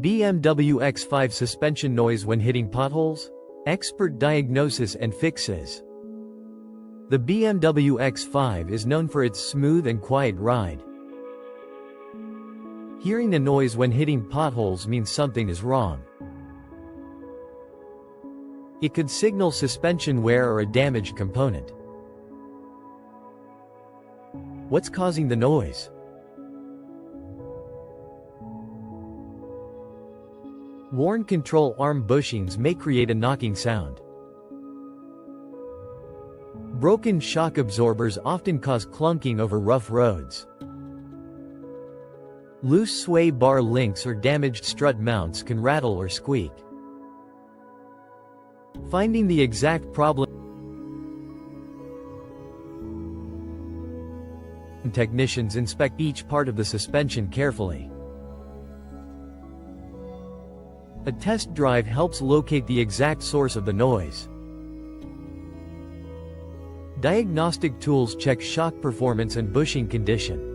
BMW X5 suspension noise when hitting potholes? Expert diagnosis and fixes. The BMW X5 is known for its smooth and quiet ride. Hearing a noise when hitting potholes means something is wrong. It could signal suspension wear or a damaged component. What's causing the noise? Worn control arm bushings may create a knocking sound. Broken shock absorbers often cause clunking over rough roads. Loose sway bar links or damaged strut mounts can rattle or squeak. Finding the exact problem, technicians inspect each part of the suspension carefully. A test drive helps locate the exact source of the noise. Diagnostic tools check shock performance and bushing condition.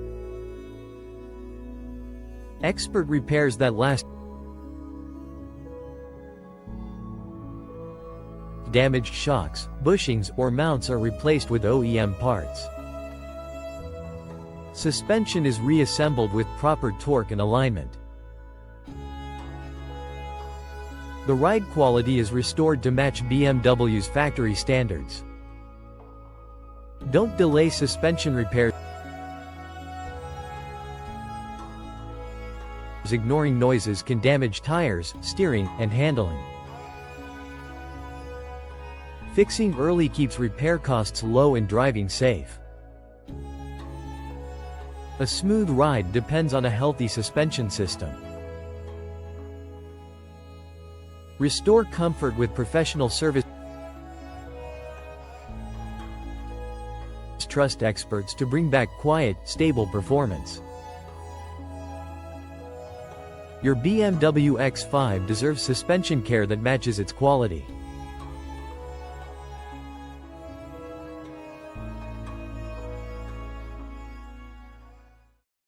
Expert repairs that last. Damaged shocks, bushings, or mounts are replaced with OEM parts. Suspension is reassembled with proper torque and alignment. The ride quality is restored to match BMW's factory standards. Don't delay suspension repairs. Ignoring noises can damage tires, steering, and handling. Fixing early keeps repair costs low and driving safe. A smooth ride depends on a healthy suspension system. Restore comfort with professional service. Trust experts to bring back quiet, stable performance. Your BMW X5 deserves suspension care that matches its quality.